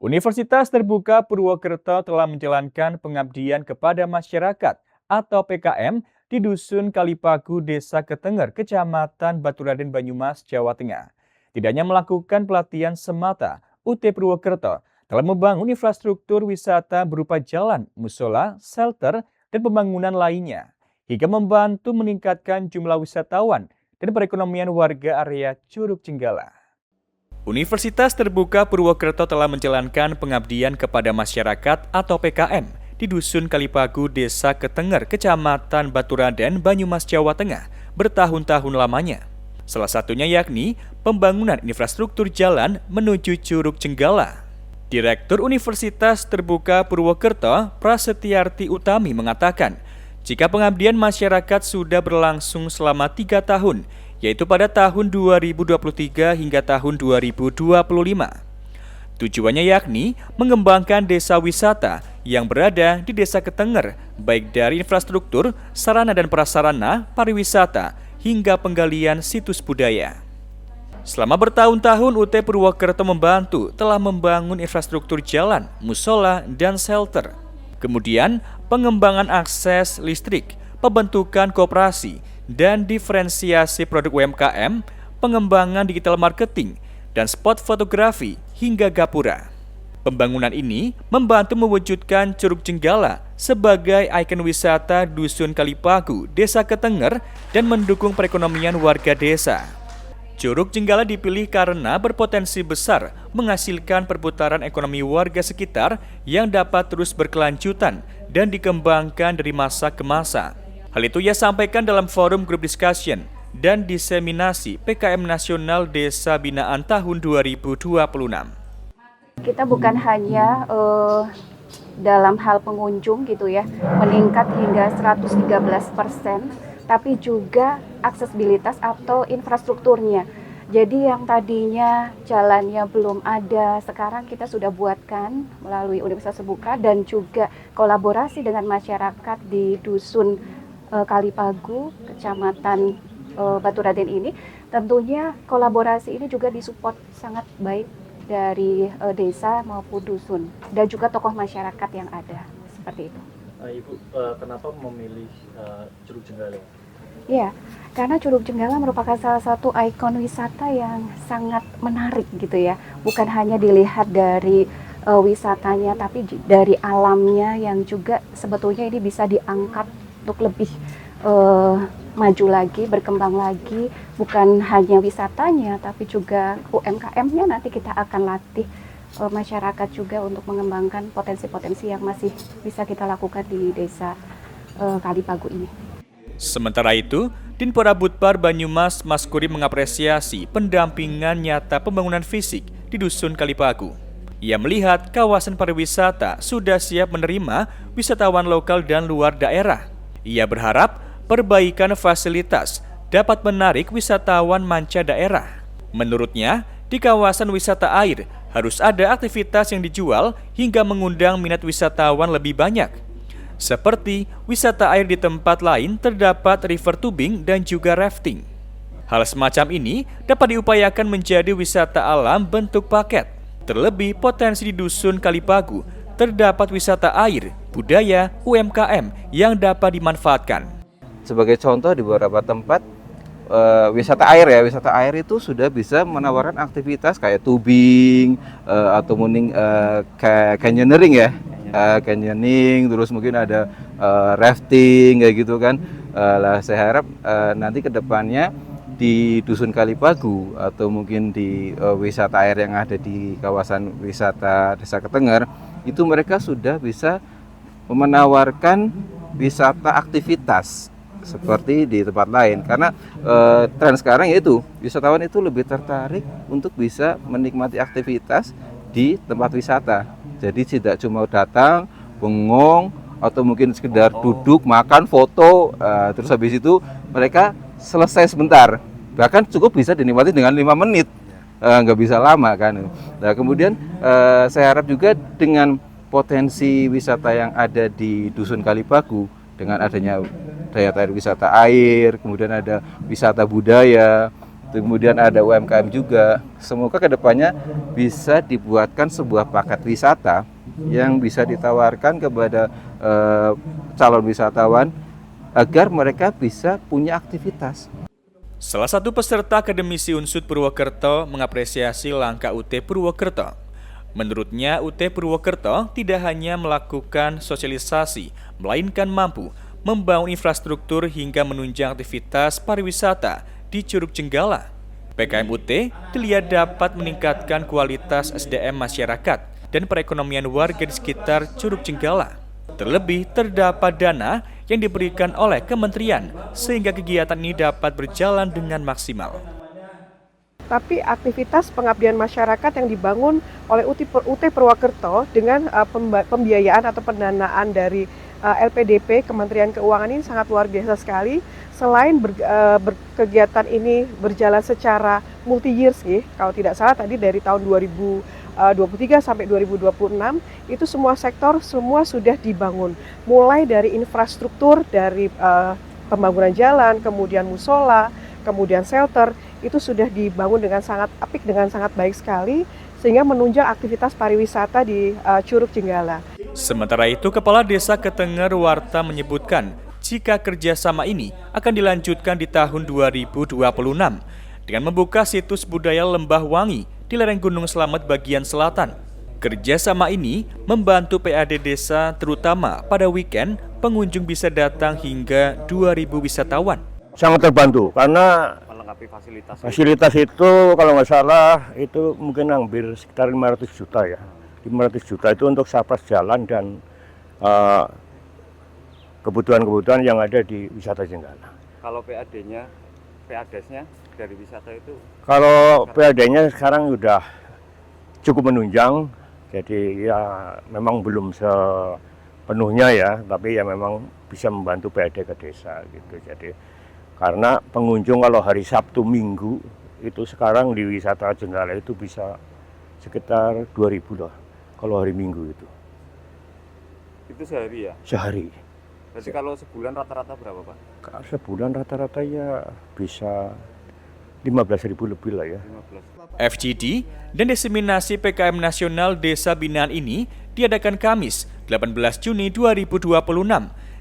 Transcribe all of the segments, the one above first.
Universitas Terbuka Purwokerto telah menjalankan pengabdian kepada masyarakat atau PKM di Dusun Kalipagu, Desa Ketenger, Kecamatan Baturaden, Banyumas, Jawa Tengah. Tidak hanya melakukan pelatihan semata, UT Purwokerto telah membangun infrastruktur wisata berupa jalan, musola, shelter, dan pembangunan lainnya, hingga membantu meningkatkan jumlah wisatawan dan perekonomian warga area Curug Jenggala. Universitas Terbuka Purwokerto telah menjalankan pengabdian kepada masyarakat atau PKM di Dusun Kalipagu, Desa Ketenger, Kecamatan Baturaden, Banyumas, Jawa Tengah bertahun-tahun lamanya. Salah satunya yakni pembangunan infrastruktur jalan menuju Curug Jenggala. Direktur Universitas Terbuka Purwokerto, Prasetyarti Utami mengatakan, jika pengabdian masyarakat sudah berlangsung selama 3 tahun, yaitu pada tahun 2023 hingga tahun 2025. Tujuannya yakni mengembangkan desa wisata yang berada di Desa Ketenger, baik dari infrastruktur, sarana dan prasarana, pariwisata, hingga penggalian situs budaya. Selama bertahun-tahun UT Purwokerto membantu telah membangun infrastruktur jalan, musola, dan shelter. Kemudian pengembangan akses listrik, pembentukan koperasi, dan diferensiasi produk UMKM, pengembangan digital marketing, dan spot fotografi hingga gapura. Pembangunan ini membantu mewujudkan Curug Jenggala sebagai ikon wisata Dusun Kalipagu, Desa Ketenger, dan mendukung perekonomian warga desa. Curug Jenggala dipilih karena berpotensi besar menghasilkan perputaran ekonomi warga sekitar yang dapat terus berkelanjutan dan dikembangkan dari masa ke masa. Hal itu ia sampaikan dalam forum group discussion dan diseminasi PKM Nasional Desa Binaan tahun 2026. Kita bukan hanya dalam hal pengunjung gitu ya, meningkat hingga 113%, tapi juga aksesibilitas atau infrastrukturnya. Jadi yang tadinya jalannya belum ada, sekarang kita sudah buatkan melalui Universitas Terbuka dan juga kolaborasi dengan masyarakat di Dusun Kalipagu, Kecamatan Baturaden ini. Tentunya kolaborasi ini juga disupport sangat baik dari desa maupun dusun dan juga tokoh masyarakat yang ada, seperti itu. Ibu, kenapa memilih Curug Jenggala? Ya, karena Curug Jenggala merupakan salah satu ikon wisata yang sangat menarik gitu ya. Bukan hanya dilihat dari wisatanya, tapi dari alamnya yang juga sebetulnya ini bisa diangkat untuk lebih maju lagi, berkembang lagi. Bukan hanya wisatanya, tapi juga UMKM-nya nanti kita akan latih masyarakat juga untuk mengembangkan potensi-potensi yang masih bisa kita lakukan di desa Kalipagu ini. Sementara itu, Dinpora Budpar Banyumas Maskuri mengapresiasi pendampingan nyata pembangunan fisik di Dusun Kalipagu. Ia melihat kawasan pariwisata sudah siap menerima wisatawan lokal dan luar daerah. Ia berharap perbaikan fasilitas dapat menarik wisatawan mancanegara. Menurutnya, di kawasan wisata air harus ada aktivitas yang dijual hingga mengundang minat wisatawan lebih banyak. Seperti wisata air di tempat lain terdapat river tubing dan juga rafting. Hal semacam ini dapat diupayakan menjadi wisata alam bentuk paket. Terlebih potensi di Dusun Kalipagu terdapat wisata air, budaya, UMKM yang dapat dimanfaatkan. Sebagai contoh di beberapa tempat wisata air itu sudah bisa menawarkan aktivitas kayak tubing atau mungkin canyoning ya, canyoning, terus mungkin ada rafting kayak gitu kan. Saya harap nanti kedepannya di Dusun Kalipagu atau mungkin di wisata air yang ada di kawasan wisata Desa Ketenger itu mereka sudah bisa menawarkan wisata aktivitas seperti di tempat lain, karena tren sekarang yaitu wisatawan itu lebih tertarik untuk bisa menikmati aktivitas di tempat wisata. Jadi tidak cuma datang, bengong atau mungkin sekedar duduk, makan, foto, terus habis itu mereka selesai sebentar. Bahkan cukup bisa dinikmati dengan 5 menit, nggak bisa lama kan. Nah kemudian saya harap juga dengan potensi wisata yang ada di Dusun Kalipagu, dengan adanya daya tarik wisata air, kemudian ada wisata budaya, kemudian ada UMKM juga. Semoga kedepannya bisa dibuatkan sebuah paket wisata yang bisa ditawarkan kepada calon wisatawan agar mereka bisa punya aktivitas. Salah satu peserta akademisi Unsud Purwokerto mengapresiasi langkah UT Purwokerto. Menurutnya, UT Purwokerto tidak hanya melakukan sosialisasi, melainkan mampu membangun infrastruktur hingga menunjang aktivitas pariwisata di Curug Jenggala. PKM UT dilihat dapat meningkatkan kualitas SDM masyarakat dan perekonomian warga di sekitar Curug Jenggala. Terlebih, terdapat dana yang diberikan oleh kementerian sehingga kegiatan ini dapat berjalan dengan maksimal. Tapi aktivitas pengabdian masyarakat yang dibangun oleh UT Purwokerto dengan pembiayaan atau pendanaan dari LPDP Kementerian Keuangan ini sangat luar biasa sekali. Selain kegiatan ini berjalan secara multi-years, kalau tidak salah tadi dari tahun 2023 sampai 2026 itu semua sektor semua sudah dibangun, mulai dari infrastruktur, dari pembangunan jalan, kemudian musola, kemudian shelter, itu sudah dibangun dengan sangat apik, dengan sangat baik sekali, sehingga menunjang aktivitas pariwisata di Curug Jenggala. Sementara itu, Kepala Desa Ketenger Warta menyebutkan jika kerjasama ini akan dilanjutkan di tahun 2026 dengan membuka situs budaya Lembah Wangi di lereng Gunung Slamet bagian selatan. Kerjasama ini membantu PAD desa, terutama pada weekend pengunjung bisa datang hingga 2.000 wisatawan. Sangat terbantu karena melengkapi fasilitas itu kalau nggak salah itu mungkin hampir sekitar 500 juta ya. 500 juta itu untuk sapras jalan dan kebutuhan-kebutuhan yang ada di wisata Jenggala. Kalau PAD-nya dari wisata itu? Kalau PAD-nya sekarang sudah cukup menunjang, jadi ya memang belum sepenuhnya ya, tapi ya memang bisa membantu PAD ke desa gitu. Jadi karena pengunjung kalau hari Sabtu Minggu itu sekarang di wisata Jenggala itu bisa sekitar 2.000 loh kalau hari Minggu itu. Itu sehari ya? Sehari. Berarti kalau sebulan rata-rata berapa, Pak? Sebulan rata-rata ya bisa 15.000 lebih lah ya. 15. FGD dan diseminasi PKM Nasional Desa Binaan ini diadakan Kamis 18 Juni 2026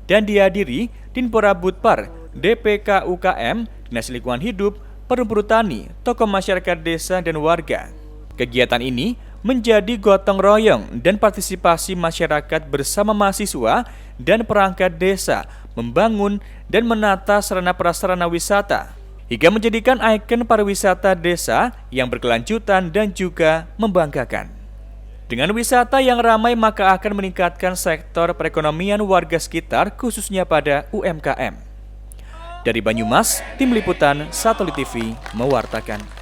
dan dihadiri Dinpora Budpar, DPK UKM, Dinas Lingkungan Hidup, Perum Tani, tokoh masyarakat desa dan warga. Kegiatan ini menjadi gotong royong dan partisipasi masyarakat bersama mahasiswa dan perangkat desa membangun dan menata sarana prasarana wisata hingga menjadikan ikon pariwisata desa yang berkelanjutan dan juga membanggakan. Dengan wisata yang ramai maka akan meningkatkan sektor perekonomian warga sekitar khususnya pada UMKM. Dari Banyumas, Tim Liputan Satelit TV mewartakan.